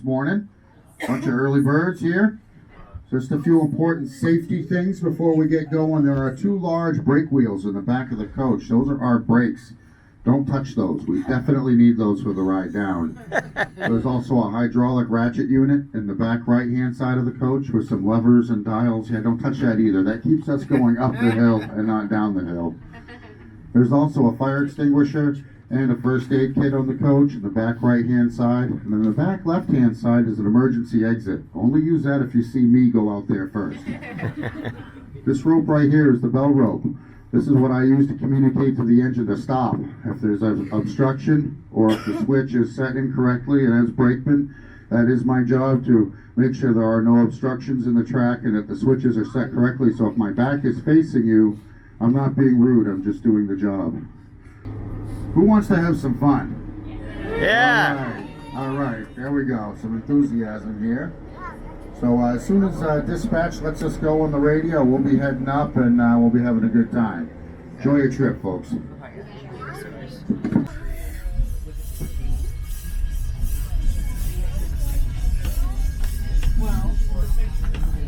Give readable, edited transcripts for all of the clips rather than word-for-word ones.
morning. Bunch of early birds here. Just a few important safety things before we get going. There are 2 large brake wheels in the back of the coach. Those are our brakes. Don't touch those. We definitely need those for the ride down. There's also a hydraulic ratchet unit in the back right-hand side of the coach with some levers and dials. Yeah, don't touch that either. That keeps us going up the hill and not down the hill. There's also a fire extinguisher and a first aid kit on the coach in the back right-hand side. And then the back left-hand side is an emergency exit. Only use that if you see me go out there first. This rope right here is the bell rope. This is what I use to communicate to the engine to stop. If there's an obstruction or if the switch is set incorrectly, and as brakeman, that is my job to make sure there are no obstructions in the track and that the switches are set correctly. So if my back is facing you, I'm not being rude, I'm just doing the job. Who wants to have some fun? Yeah! All right, there we go. Some enthusiasm here. So as soon as dispatch lets us go on the radio, we'll be heading up and we'll be having a good time. Enjoy your trip, folks.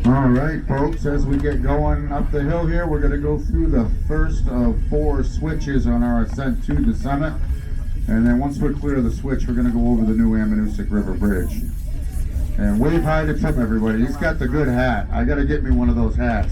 All right, folks, as we get going up the hill here, we're going to go through the first of 4 switches on our ascent to the summit. And then once we're clear of the switch, we're going to go over the new Ammonoosuc River Bridge. And wave hi to Tim, everybody. He's got the good hat. I got to get me one of those hats.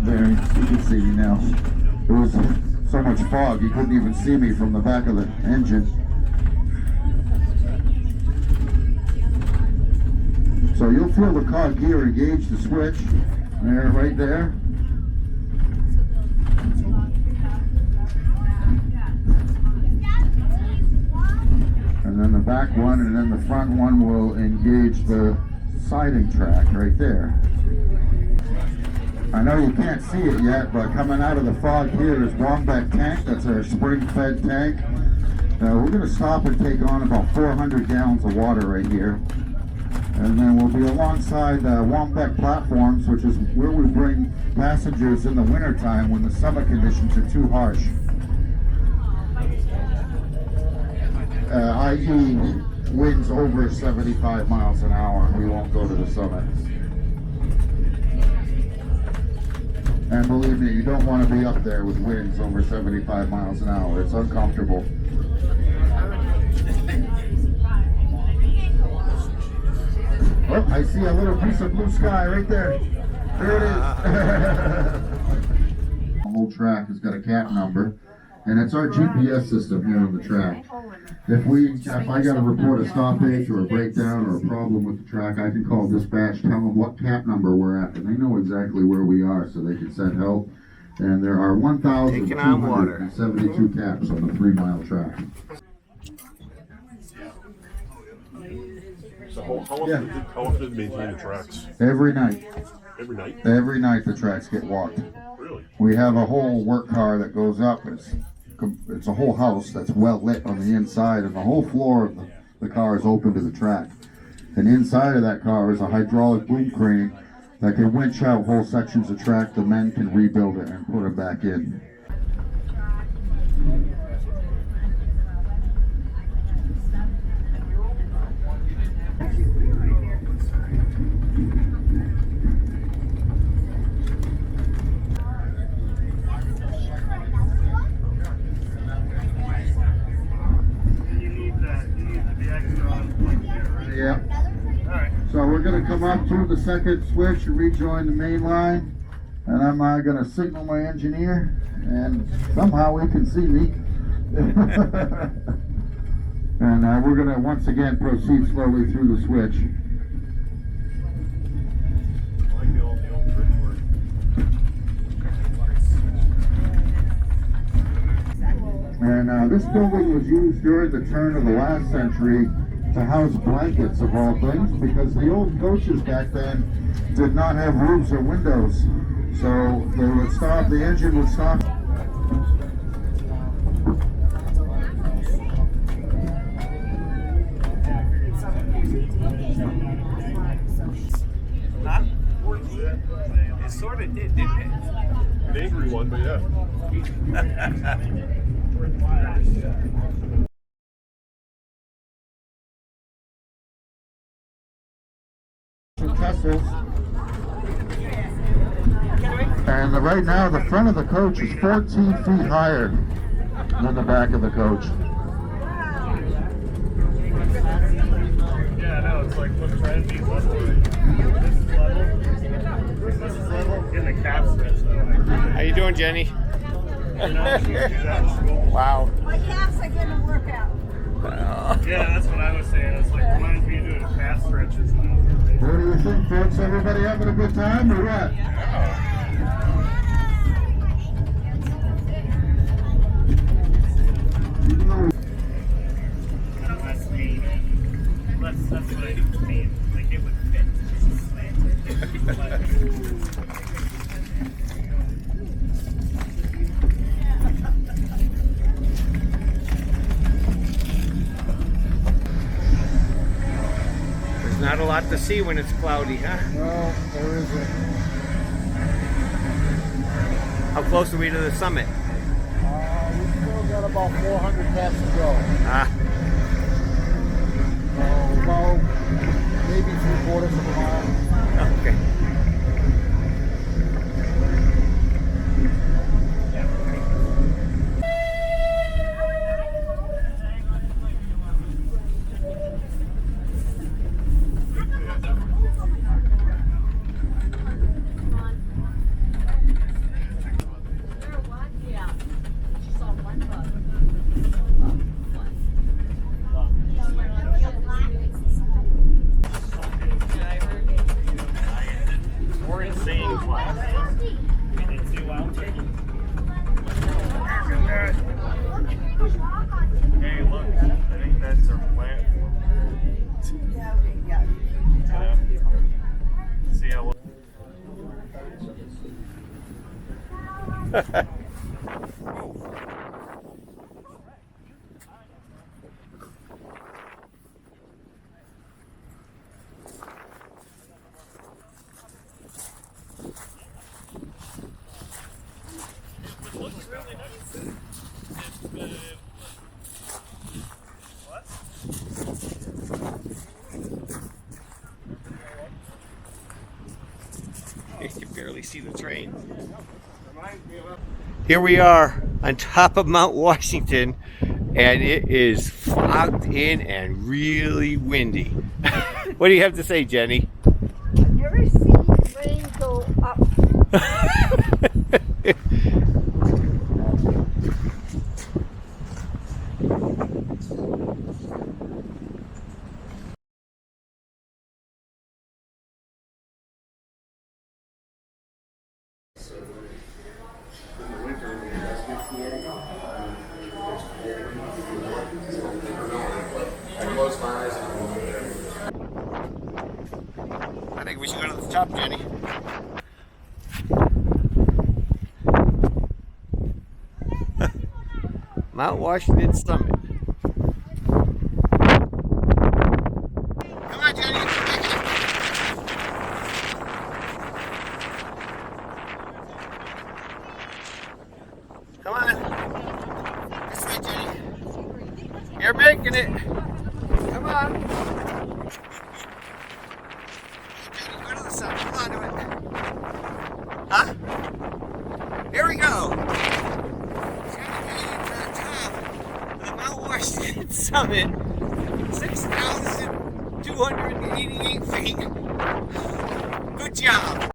There, you can see me now. There was so much fog you couldn't even see me from the back of the engine. So you'll feel the COG gear engage the switch there, right there. And then the back one and then the front one will engage the siding track right there. I know you can't see it yet, but coming out of the fog here is Wombeck tank. That's our spring-fed tank. We're going to stop and take on about 400 gallons of water right here. And then we'll be alongside Wombeck platforms, which is where we bring passengers in the wintertime when the summer conditions are too harsh. I.e. winds over 75 miles an hour, and we won't go to the summit. And believe me, you don't want to be up there with winds over 75 miles an hour. It's uncomfortable. Oh, I see a little piece of blue sky right there. There it is. The whole track has got a cat number, and it's our GPS system here on the track. If I got to report a stoppage or a breakdown or a problem with the track, I can call dispatch, tell them what cap number we're at, and they know exactly where we are, so they can send help. And there are 1,272 caps on the 3-mile track. So how often do you maintain the tracks? Every night. Every night? Every night the tracks get walked. Really? We have a whole work car that goes up. It's a whole house that's well lit on the inside, and the whole floor of the car is open to the track. And inside of that car is a hydraulic boom crane that can winch out whole sections of track. The men can rebuild it and put it back in. Yeah. So we're going to come up to the second switch and rejoin the main line. And I'm going to signal my engineer, and somehow he can see me. And we're going to once again proceed slowly through the switch. And this building was used during the turn of the last century to house blankets of all things, because the old coaches back then did not have roofs or windows. So they would stop, the engine would stop. Huh? It sort of did, didn't it? An angry one, but yeah. Trestles. And right now the front of the coach is 14 feet higher than the back of the coach. Yeah, I know. It's like what trying to be level. This is level in the cap stretch though. How you doing, Jenny? Wow. My calves are getting a workout. Yeah, that's what I was saying. It's like reminds me of doing calf stretches. What do you think, folks? Everybody having a good time or what? That's what I mean. Like it would fit. There's not a lot to see when it's cloudy, huh? No, there isn't. How close are we to the summit? We still got about 400 past to go. Ah, About maybe 3/4 of a mile. okay. We're insane classes. We did 2 out there. Hey, look. I think that's our platform. Yeah. See how You can barely see the train. Here we are on top of Mount Washington, and it is fogged in and really windy. What do you have to say, Jenny? I've never seen rain go up. I think we should go to the top, Jenny. Mount Washington summit. Come on, Jenny. Come on. This way, Jenny. You're making it. Come on. Jenny, go to the side. Come on to it. Huh? Here we go. Jenny made it to the top of the Mount Washington summit. 6,200 288 feet. Good job.